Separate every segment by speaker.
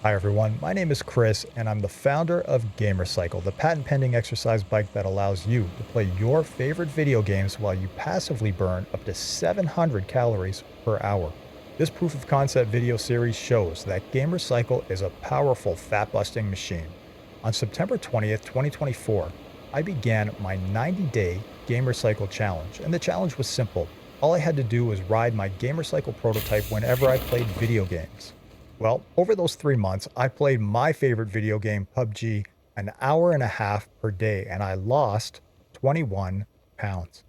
Speaker 1: Hi everyone, my name is Chris and I'm the founder of Gamercycle, the patent-pending exercise bike that allows you to play your favorite video games while you passively burn up to 700 calories per hour. This proof of concept video series shows that Gamercycle is a powerful fat-busting machine. On September 20th, 2024, I began my 90-day Gamercycle challenge, and the challenge was simple. All I had to do was ride my Gamercycle prototype whenever I played video games. Well, over those 3 months, I played my favorite video game, PUBG, an hour and a half per day, and I lost 21 pounds.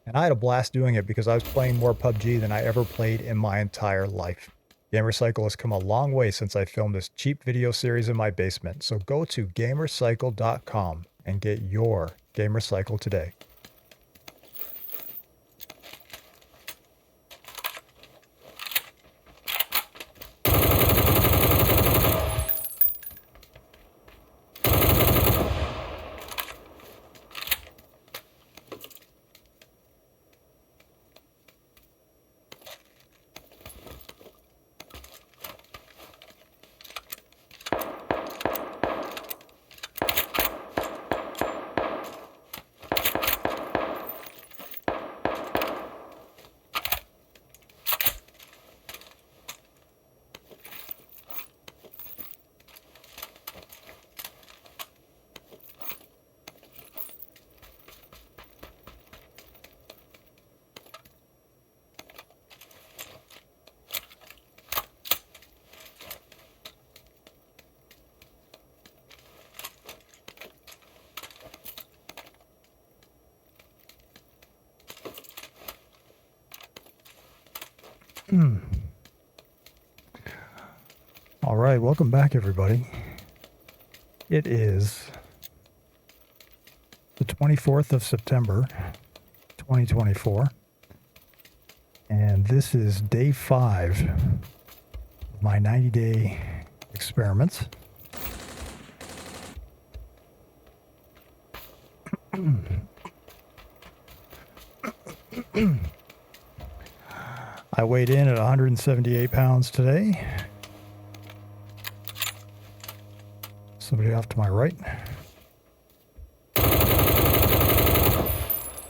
Speaker 1: And I had a blast doing it because I was playing more PUBG than I ever played in my entire life. Gamercycle has come a long way since I filmed this cheap video series in my basement, so go to gamercycle.com and get your Gamercycle today. All right, welcome back, everybody. It is the 24th of September, 2024, and this is day 5 of my 90-day experiments. I weighed in at 178 pounds today. Somebody off to my right.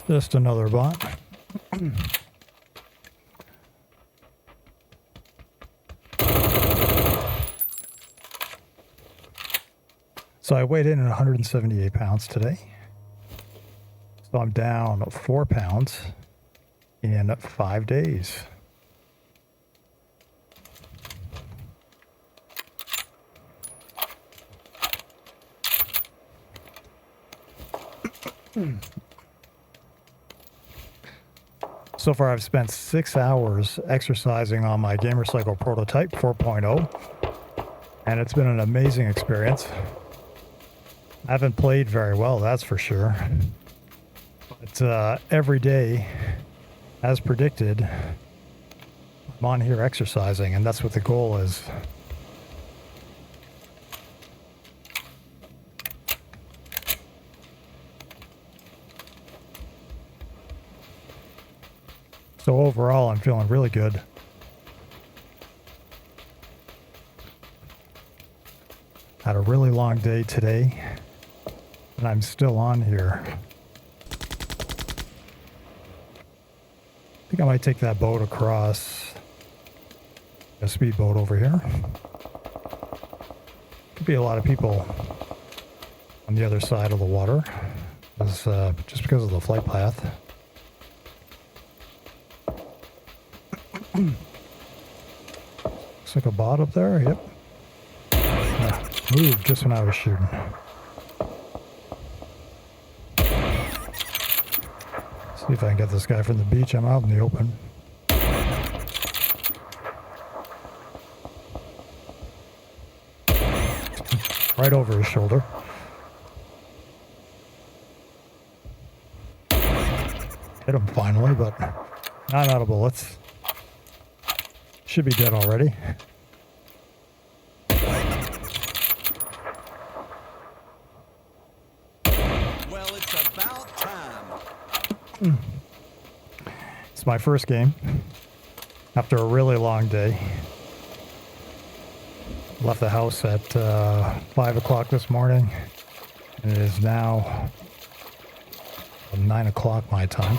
Speaker 1: Just another bot. So I weighed in at 178 pounds today. So I'm down 4 pounds in 5 days. So far, I've spent 6 hours exercising on my Gamercycle prototype 4.0, and it's been an amazing experience. I haven't played very well, that's for sure. But every day, as predicted, I'm on here exercising, and that's what the goal is. So overall, I'm feeling really good. Had a really long day today, and I'm still on here. I think I might take that boat across. A speedboat over here. Could be a lot of people on the other side of the water, just because of the flight path. Looks like a bot up there. Yep. Moved just when I was shooting. See if I can get this guy from the beach. I'm out in the open. Right over his shoulder. Hit him finally, but not out of bullets. Should be dead already.
Speaker 2: Well, it's about time.
Speaker 1: It's my first game after a really long day. Left the house at 5 o'clock this morning, and it is now 9 o'clock my time.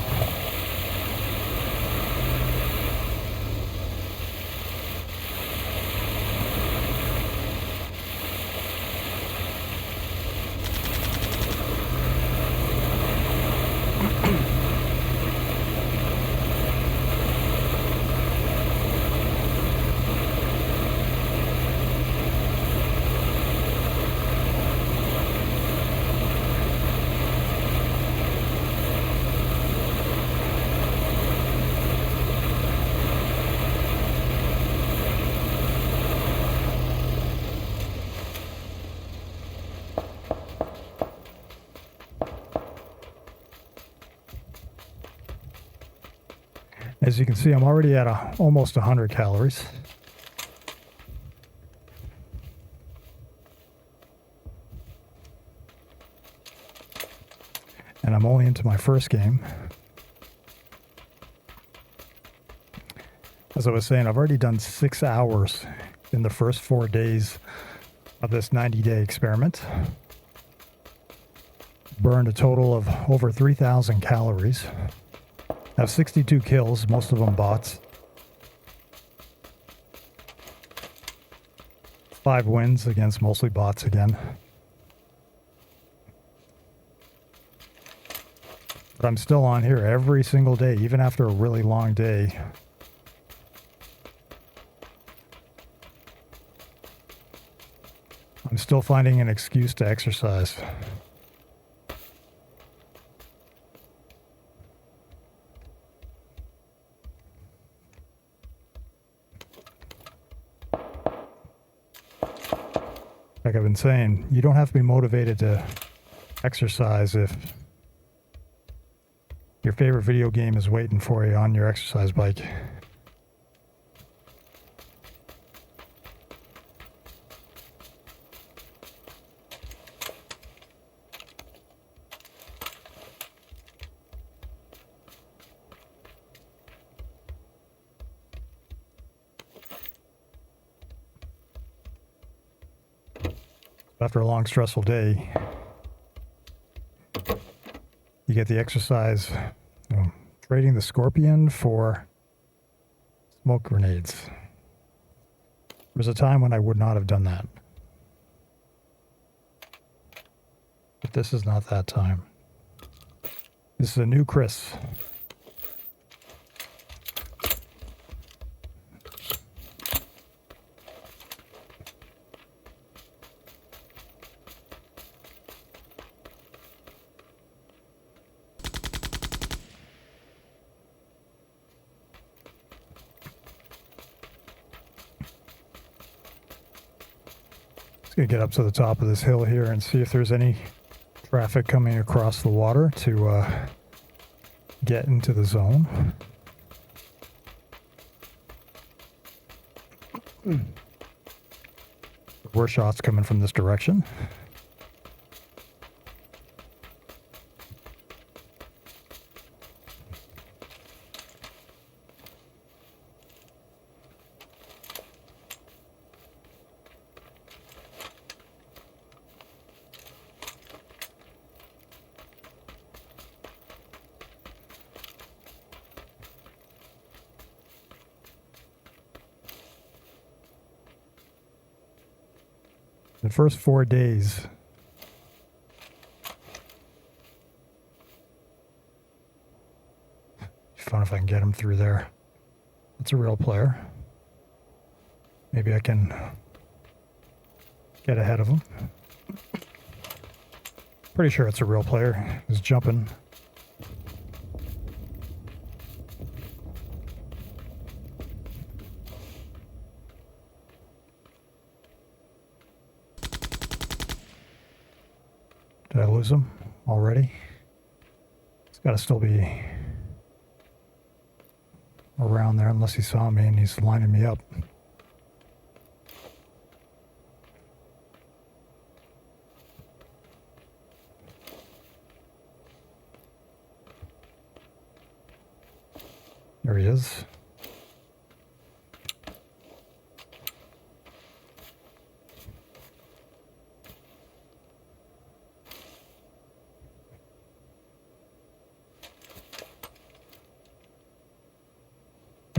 Speaker 1: As you can see, I'm already at almost 100 calories. And I'm only into my first game. As I was saying, I've already done 6 hours in the first 4 days of this 90-day experiment. Burned a total of over 3,000 calories. I have 62 kills, most of them bots. 5 wins against mostly bots again. But I'm still on here every single day, even after a really long day. I'm still finding an excuse to exercise. Like I've been saying, you don't have to be motivated to exercise if your favorite video game is waiting for you on your exercise bike. After a long, stressful day, you get the exercise, trading the scorpion for smoke grenades. There was a time when I would not have done that. But this is not that time. This is a new Chris. Gonna get up to the top of this hill here and see if there's any traffic coming across the water to get into the zone. There were shots coming from this direction. The first 4 days, fun if I can get him through there. That's a real player. Maybe I can get ahead of him. Pretty sure it's a real player. He's jumping. Did I lose him already? He's got to still be around there unless he saw me and he's lining me up. There he is.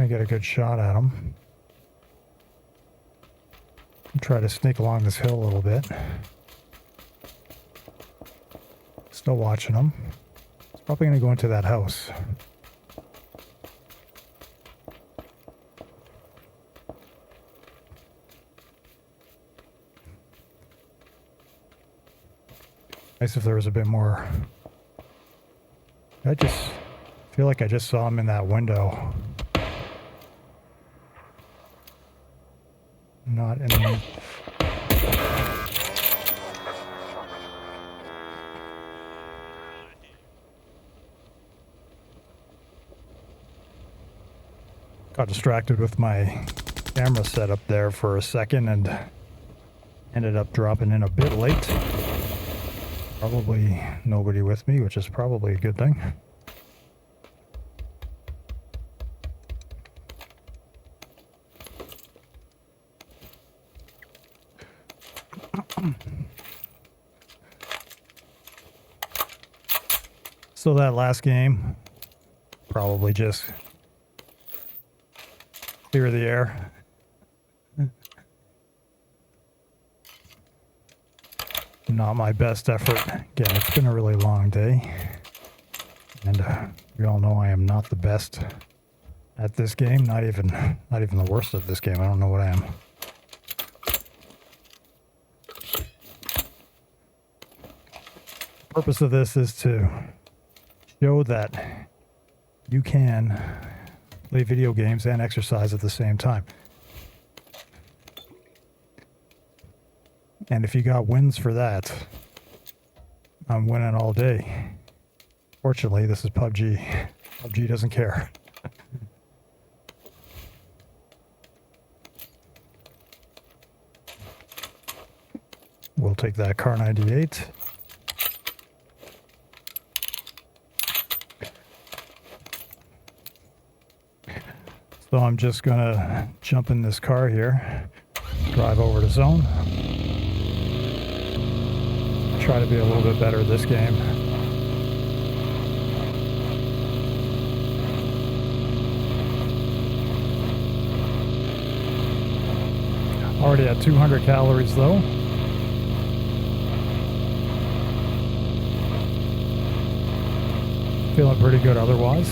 Speaker 1: gonna get a good shot at him. Try to sneak along this hill a little bit. Still watching him. He's probably gonna go into that house. Nice if there was a bit more. I just feel like I just saw him in that window. Not in the... Got distracted with my camera setup there for a second and ended up dropping in a bit late. Probably nobody with me, which is probably a good thing. So that last game, probably just clear the air. Not my best effort. Again, it's been a really long day. And we all know I am not the best at this game. Not even the worst at this game. I don't know what I am. The purpose of this is to show that you can play video games and exercise at the same time. And if you got wins for that, I'm winning all day. Fortunately, this is PUBG. PUBG doesn't care. We'll take that car 98. So I'm just gonna jump in this car here, drive over to zone. Try to be a little bit better at this game. Already at 200 calories though. Feeling pretty good otherwise.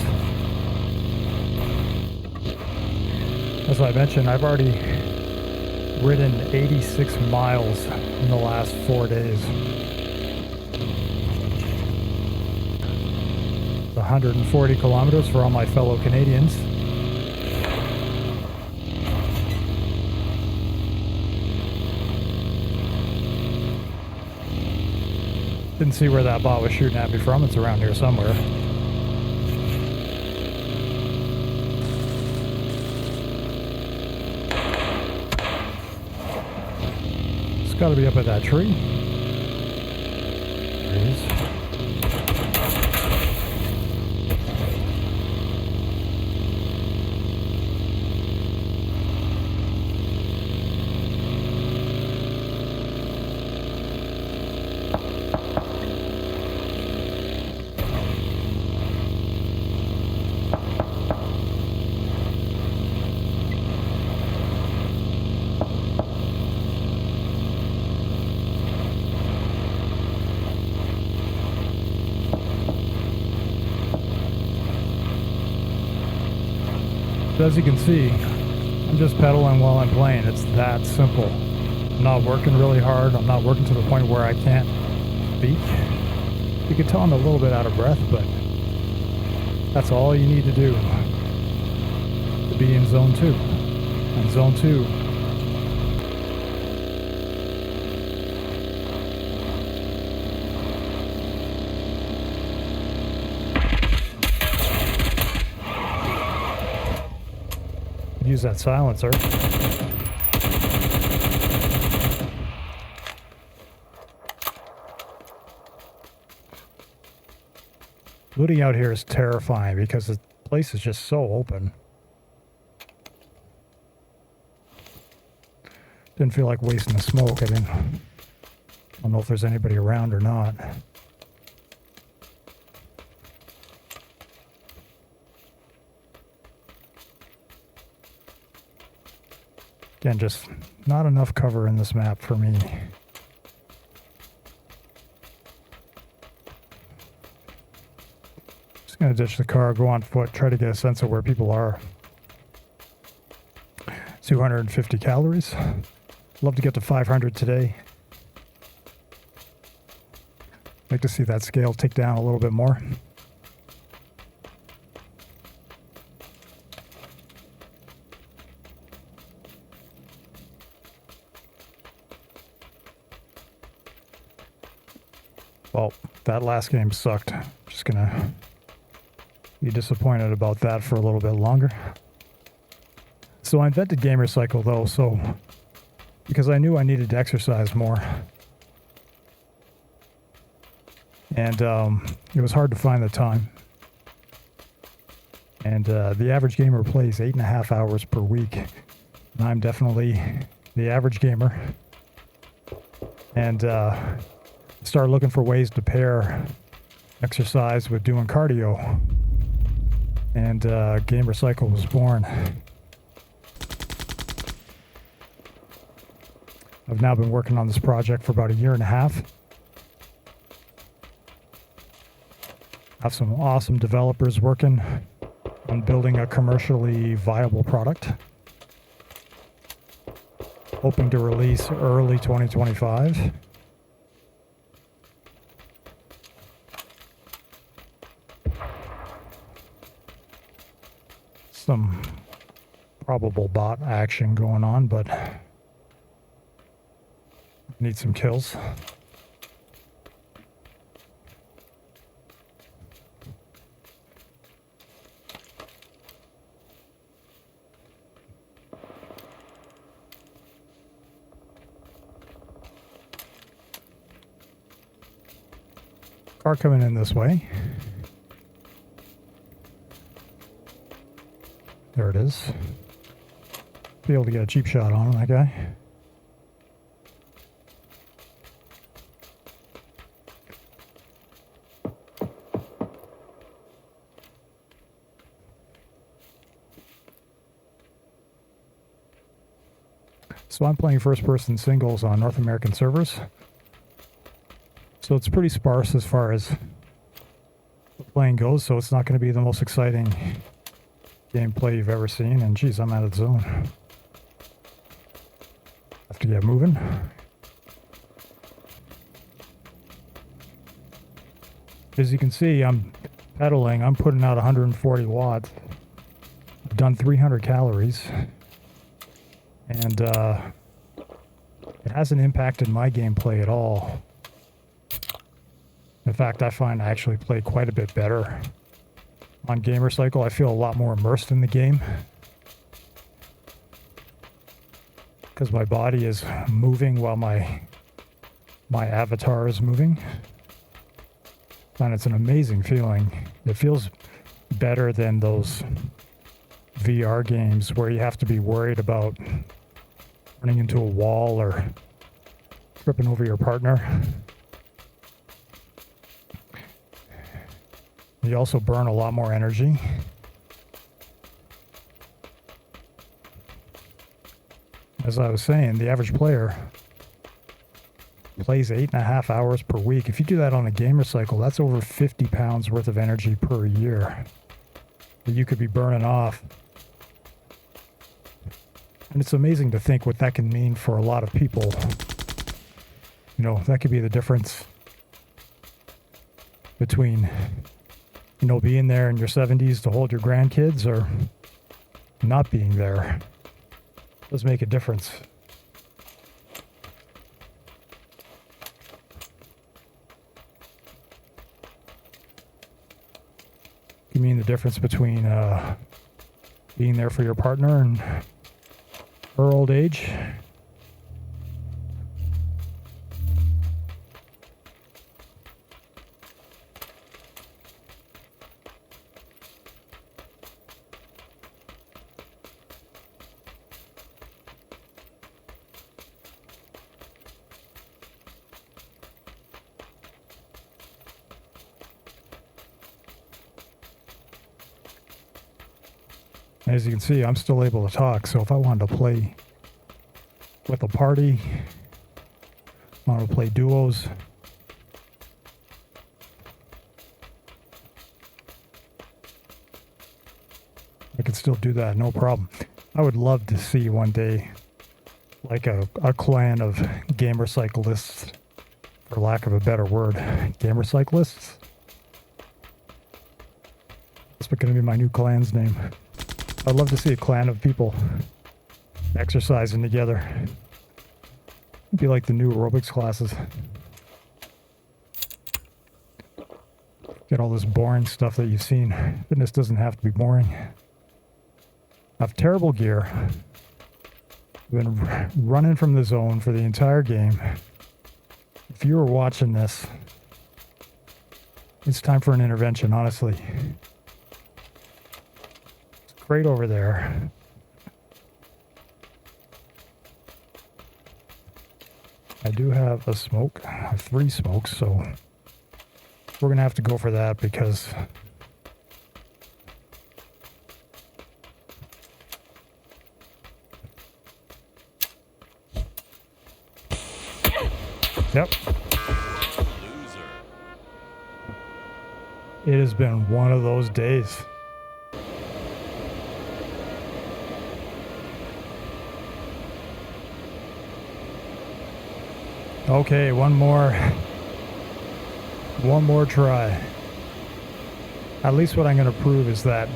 Speaker 1: As I mentioned, I've already ridden 86 miles in the last 4 days. 140 kilometers for all my fellow Canadians. Didn't see where that bot was shooting at me from. It's around here somewhere. It's got to be up at that tree. There he is. As you can see, I'm just pedaling while I'm playing. It's that simple. I'm not working really hard. I'm not working to the point where I can't speak. You can tell I'm a little bit out of breath, but that's all you need to do to be in zone 2. And zone 2, use that silencer. Looting out here is terrifying because the place is just so open. Didn't feel like wasting the smoke. I mean, I don't know if there's anybody around or not. Again, just not enough cover in this map for me. Just gonna ditch the car, go on foot, try to get a sense of where people are. 250 calories. Love to get to 500 today. Like to see that scale tick down a little bit more. Well, that last game sucked. Just gonna be disappointed about that for a little bit longer. So I invented GamerCycle though, because I knew I needed to exercise more. And it was hard to find the time. And the average gamer plays 8.5 hours per week. And I'm definitely the average gamer. And started looking for ways to pair exercise with doing cardio. And GamerCycle was born. I've now been working on this project for about 1.5 years. I have some awesome developers working on building a commercially viable product. Hoping to release early 2025. Some probable bot action going on, but need some kills. Car coming in this way. There it is. Be able to get a cheap shot on that guy. So I'm playing first-person singles on North American servers. So it's pretty sparse as far as the playing goes, so it's not going to be the most exciting gameplay you've ever seen. And geez, I'm out of the zone. Have to get moving. As you can see, I'm pedaling. I'm putting out 140 watts. I've done 300 calories. And it hasn't impacted my gameplay at all. In fact, I find I actually play quite a bit better on GamerCycle. I feel a lot more immersed in the game because my body is moving while my avatar is moving. And it's an amazing feeling. It feels better than those VR games where you have to be worried about running into a wall or tripping over your partner. You also burn a lot more energy. As I was saying, the average player plays 8.5 hours per week. If you do that on a GamerCycle, that's over 50 pounds worth of energy per year that you could be burning off. And it's amazing to think what that can mean for a lot of people. You know, that could be the difference between, you know, being there in your 70s to hold your grandkids or not being there. It does make a difference. It can mean the difference between being there for your partner and her old age. As you can see, I'm still able to talk, so if I wanted to play with a party. Want to play duos. I could still do that, no problem. I would love to see one day like a clan of gamer cyclists, for lack of a better word. Gamer cyclists? That's going to be my new clan's name. I'd love to see a clan of people exercising together. It'd be like the new aerobics classes. Get all this boring stuff that you've seen. Fitness doesn't have to be boring. I have terrible gear. I've been running from the zone for the entire game. If you were watching this, it's time for an intervention, honestly. It's great over there. I do have a smoke. I have 3 smokes, so we're going to have to go for that because yep.
Speaker 2: Loser.
Speaker 1: It has been one of those days. Okay, one more try. At least what I'm going to prove is that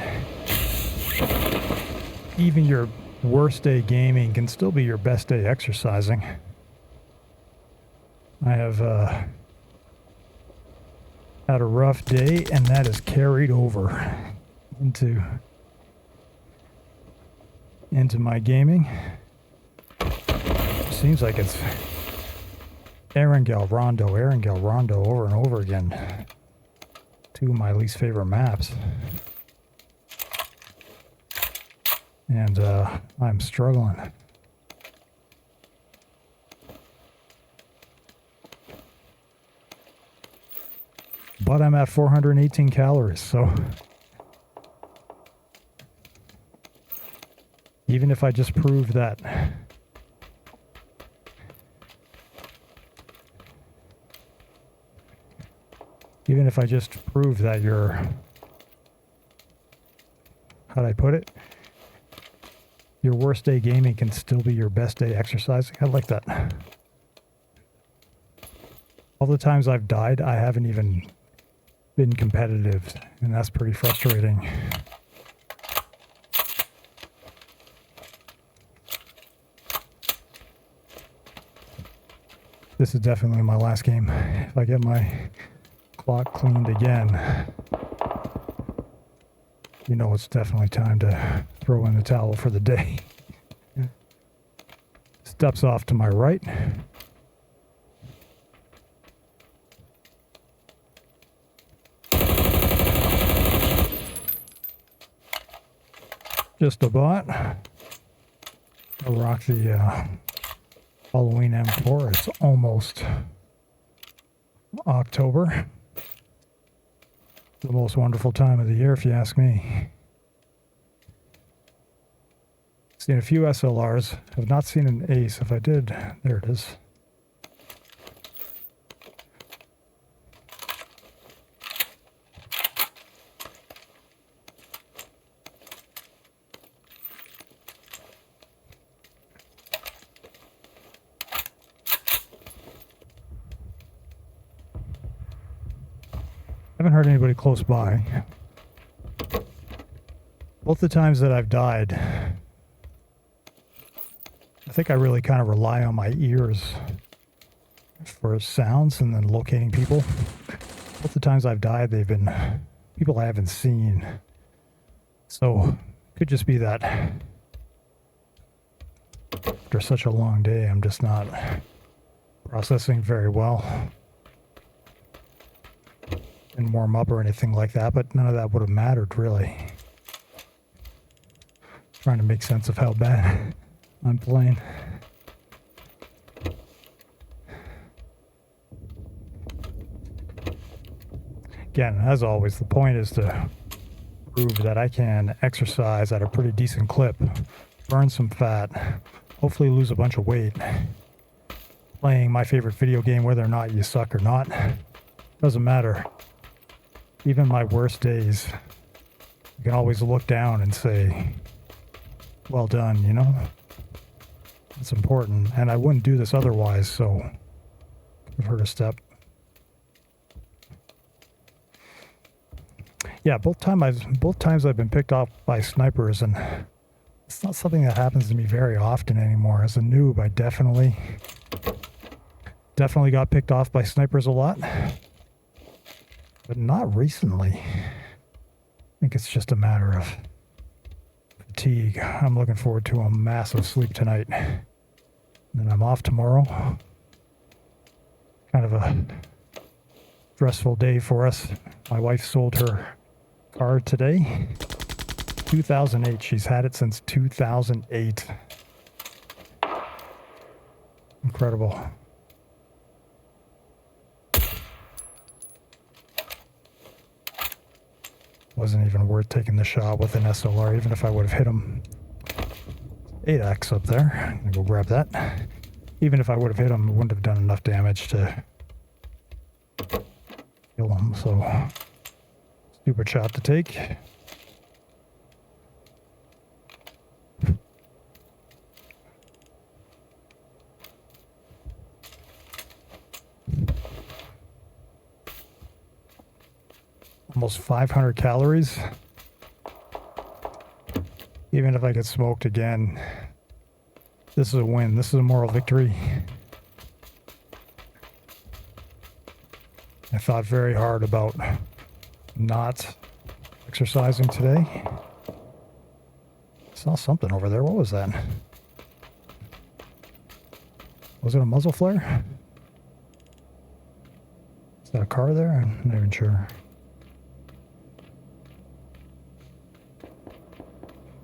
Speaker 1: even your worst day gaming can still be your best day exercising. I have had a rough day, and that is carried over into my gaming. Seems like it's Erangel Rondo over and over again. 2 of my least favorite maps. And I'm struggling. But I'm at 418 calories, so even if I just prove that you're, how'd I put it? Your worst day gaming can still be your best day exercising. I like that. All the times I've died, I haven't even been competitive, and that's pretty frustrating. This is definitely my last game. If I get my clock cleaned again, you know it's definitely time to throw in the towel for the day. Steps off to my right. Just a bot. I'll rock the Halloween M4. It's almost October. The most wonderful time of the year, if you ask me. Seen a few SLRs. Have not seen an ace. If I did, there it is. Haven't heard anybody close by. Both the times that I've died, I think I really kind of rely on my ears for sounds and then locating people. Both the times I've died, they've been people I haven't seen. So, could just be that after such a long day, I'm just not processing very well. Didn't warm up or anything like that, but none of that would have mattered, really. Trying to make sense of how bad I'm playing. Again, as always, the point is to prove that I can exercise at a pretty decent clip, burn some fat, hopefully lose a bunch of weight. Playing my favorite video game, whether or not you suck or not, doesn't matter. Even my worst days, you can always look down and say, well done, you know? It's important, and I wouldn't do this otherwise, so give her a step. Yeah, both times I've been picked off by snipers, and it's not something that happens to me very often anymore. As a noob, I definitely got picked off by snipers a lot, but not recently. I think it's just a matter of fatigue. I'm looking forward to a massive sleep tonight. And then I'm off tomorrow. Kind of a stressful day for us. My wife sold her car today. 2008. She's had it since 2008. Incredible. Wasn't even worth taking the shot with an SLR, even if I would have hit him. 8x up there. I'm gonna go grab that. Even if I would have hit him, it wouldn't have done enough damage to kill him, so stupid shot to take. Almost 500 calories. Even if I get smoked again, this is a win. This is a moral victory. I thought very hard about not exercising today. Saw something over there. What was that? Was it a muzzle flare? Is that a car there? I'm not even sure.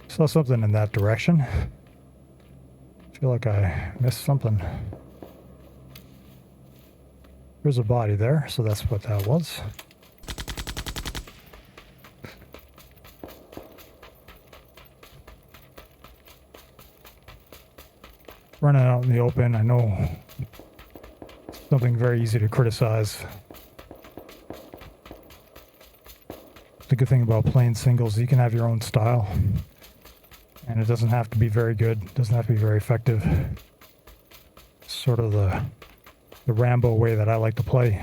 Speaker 1: Saw something in that direction. I feel like I missed something. There's a body there, so that's what that was. Running out in the open, I know something very easy to criticize. The good thing about playing singles, you can have your own style. And it doesn't have to be very good. It doesn't have to be very effective. It's sort of the Rambo way that I like to play.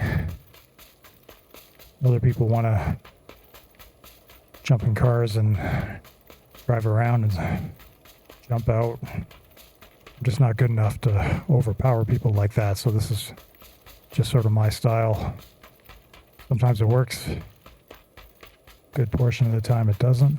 Speaker 1: Other people want to jump in cars and drive around and jump out. I'm just not good enough to overpower people like that. So this is just sort of my style. Sometimes it works. Good portion of the time it doesn't.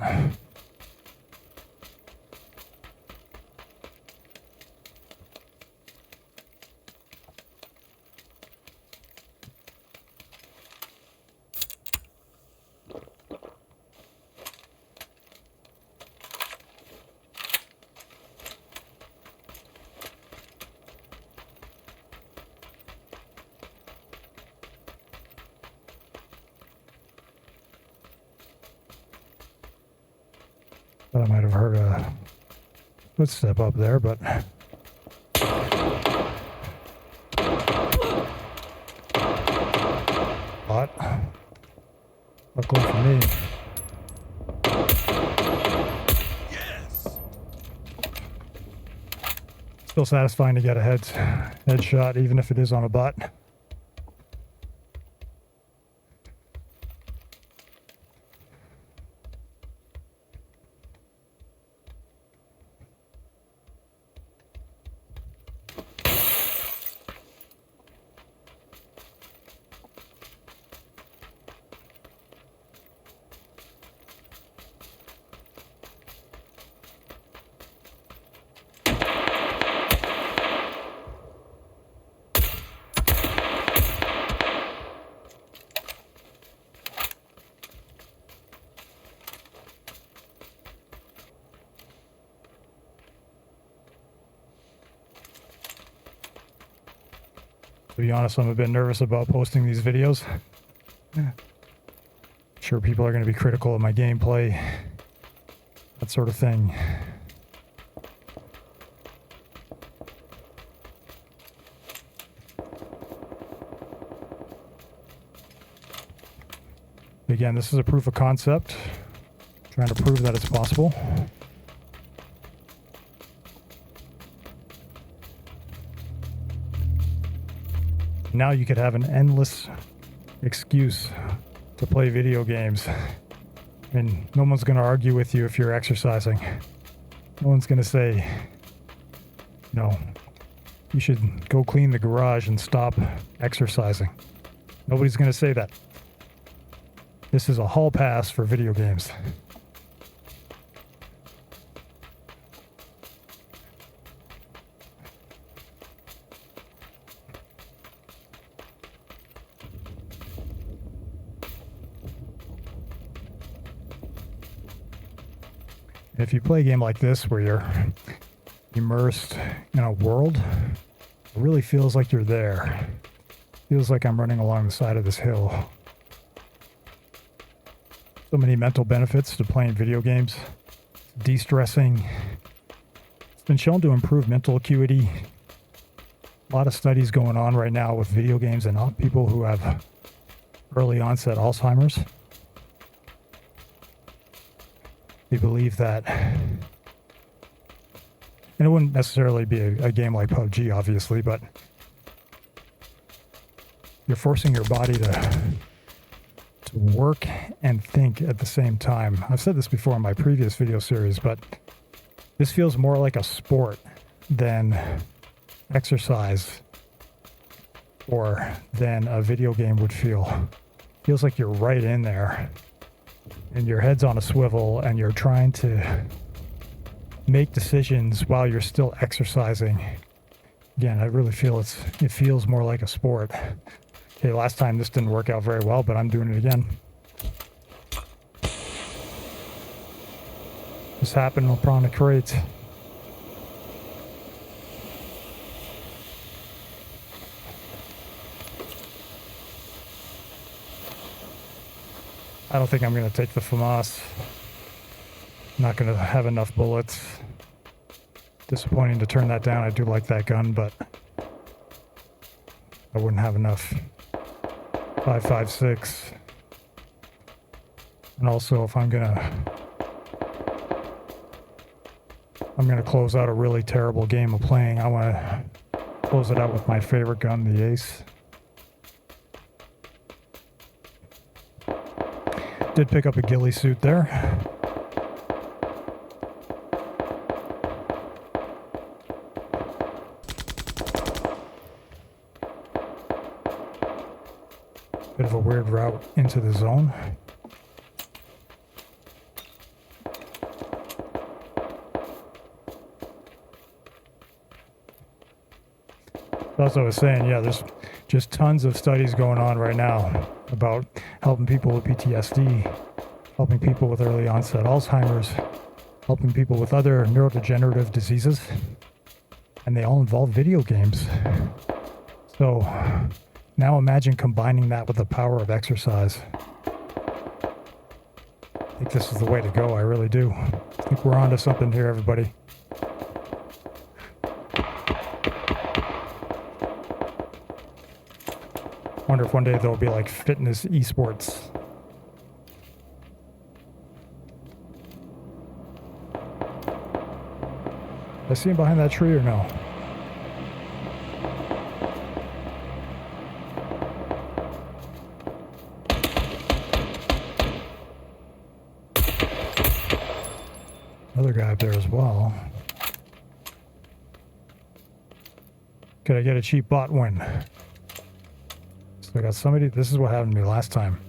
Speaker 1: Thought I might have heard a footstep up there, but bot. Luckily for me.
Speaker 2: Yes.
Speaker 1: Still satisfying to get a headshot, even if it is on a bot. To be honest, I'm a bit nervous about posting these videos. Sure, people are going to be critical of my gameplay, that sort of thing. again, this is a proof of concept. Trying to prove that it's possible. Now you could have an endless excuse to play video games. And no one's going to argue with you if you're exercising. No one's going to say, no, you should go clean the garage and stop exercising. Nobody's going to say that. This is a hall pass for video games. If you play a game like this where you're immersed in a world, it really feels like you're there. Feels like I'm running along the side of this hill. So many mental benefits to playing video games. De-stressing. It's been shown to improve mental acuity. A lot of studies going on right now with video games and people who have early onset Alzheimer's. They believe that, and it wouldn't necessarily be a game like PUBG, obviously, but you're forcing your body to work and think at the same time. I've said this before in my previous video series, but this feels more like a sport than exercise or than a video game would feel. Feels like you're right in there. And your head's on a swivel and you're trying to make decisions while you're still exercising. Again, I really feel it feels more like a sport. Okay, last time this didn't work out very well, but I'm doing it again. This happened upon a crate. I don't think I'm going to take the FAMAS. Not going to have enough bullets. Disappointing to turn that down. I do like that gun, but I wouldn't have enough. 5.56. And also, if I'm gonna close out a really terrible game of playing, I want to close it out with my favorite gun, the Ace. Did pick up a ghillie suit there. Bit of a weird route into the zone. As I was saying, yeah, there's just tons of studies going on right now about helping people with PTSD, helping people with early onset Alzheimer's, helping people with other neurodegenerative diseases, and they all involve video games. So now imagine combining that with the power of exercise. I think this is the way to go, I really do. I think we're onto something here, everybody. Wonder if one day there'll be like fitness esports. I see him behind that tree or no? Another guy up there as well. Could I get a cheap bot win? So I got somebody, this is what happened to me last time.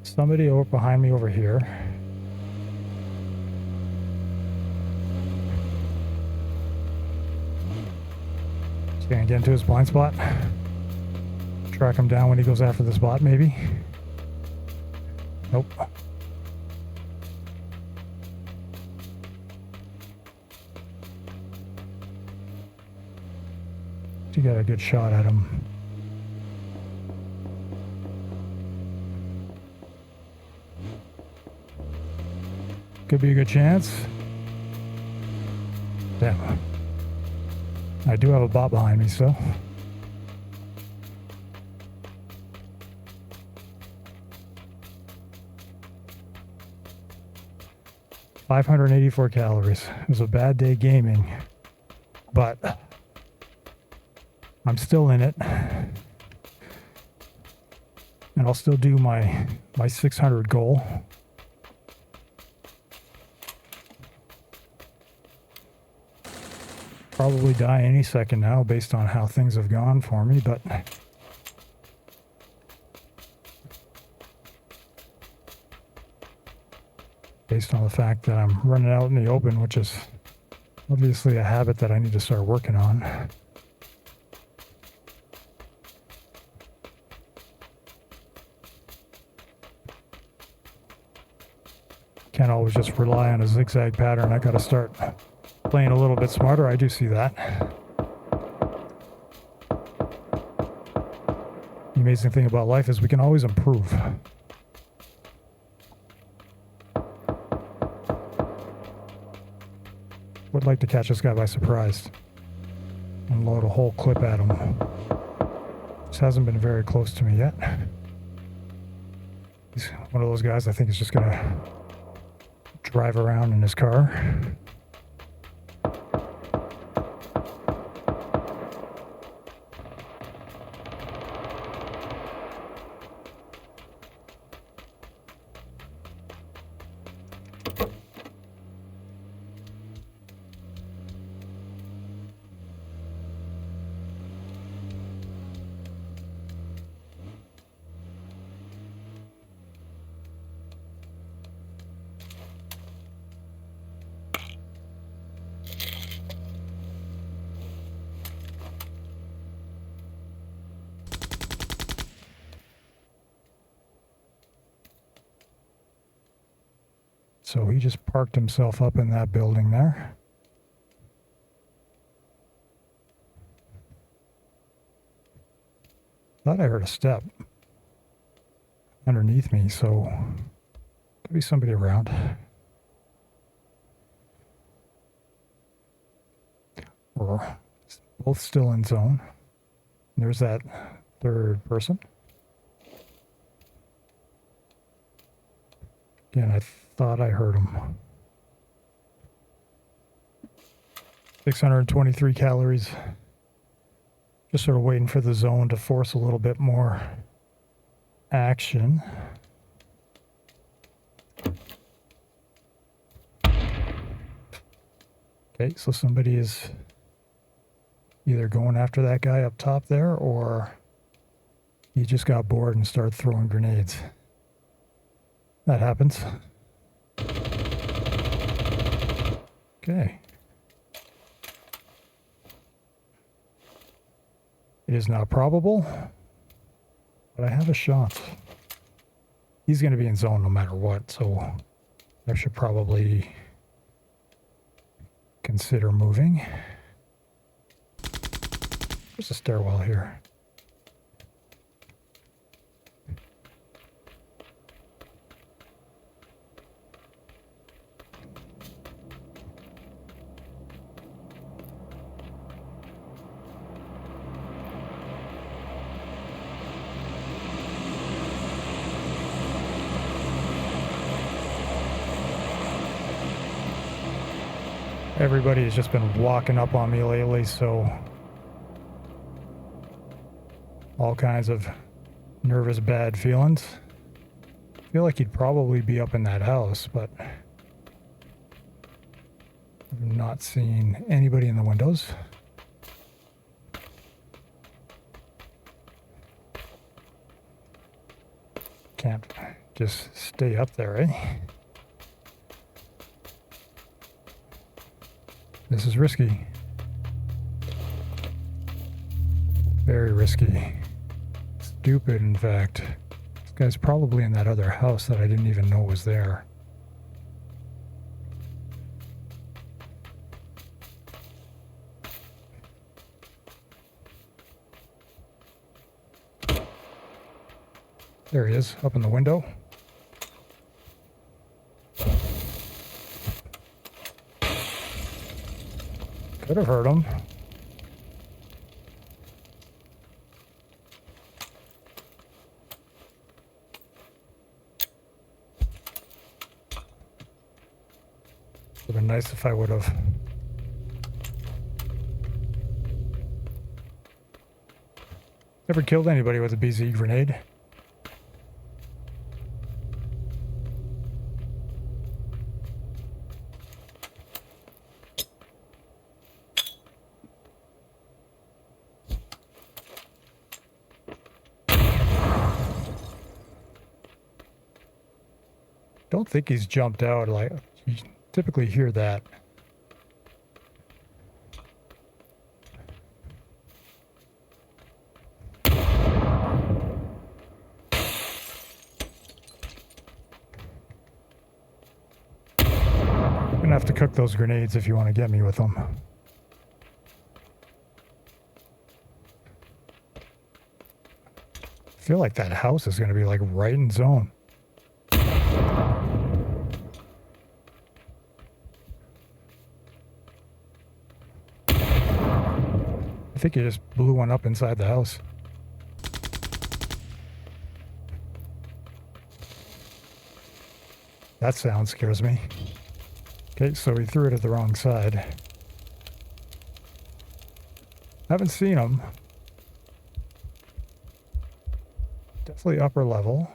Speaker 1: Somebody over behind me over here. Just gonna get into his blind spot. Track him down when he goes after this bot, maybe. Nope. You got a good shot at him. Could be a good chance. Damn. I do have a bot behind me still. 584 calories. It was a bad day gaming, but I'm still in it. And I'll still do my 600 goal. Probably die any second now based on how things have gone for me, but based on the fact that I'm running out in the open, which is obviously a habit that I need to start working on. Can't always just rely on a zigzag pattern. I gotta start playing a little bit smarter. I do see that. The amazing thing about life is we can always improve. Would like to catch this guy by surprise and load a whole clip at him. Just hasn't been very close to me yet. He's one of those guys I think is just gonna drive around in his car. So he just parked himself up in that building there. Thought I heard a step underneath me, so could be somebody around. Or both still in zone. There's that third person. Again, I thought I heard him. 623 calories. Just sort of waiting for the zone to force a little bit more action. Okay, so somebody is either going after that guy up top there, or he just got bored and started throwing grenades. That happens. Okay. It is not probable, but I have a shot. He's going to be in zone no matter what, so I should probably consider moving. There's a stairwell here. Everybody has just been walking up on me lately, so all kinds of nervous, bad feelings. I feel like he'd probably be up in that house, but I'm not seeing anybody in the windows. Can't just stay up there, eh? This is risky. Very risky. Stupid, in fact. This guy's probably in that other house that I didn't even know was there. There he is, up in the window. Could have heard him. Would have been nice if I would have. Never killed anybody with a BZ grenade. Don't think he's jumped out. Like, you typically hear that. Gonna have to cook those grenades if you want to get me with them. I feel like that house is gonna be like right in zone. I think you just blew one up inside the house. That sound scares me. Okay, so he threw it at the wrong side. Haven't seen him. Definitely upper level.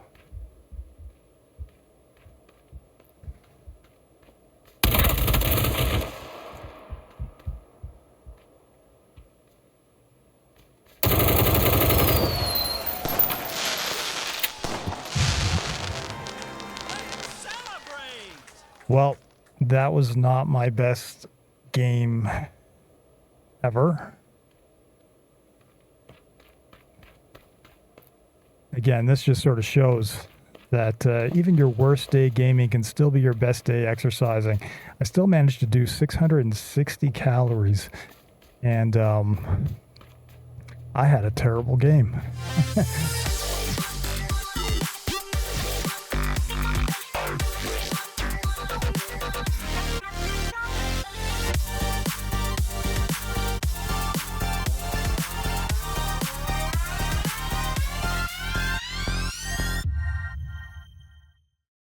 Speaker 1: Well, that was not my best game ever. Again, this just sort of shows that even your worst day gaming can still be your best day exercising. I still managed to do 660 calories, and I had a terrible game.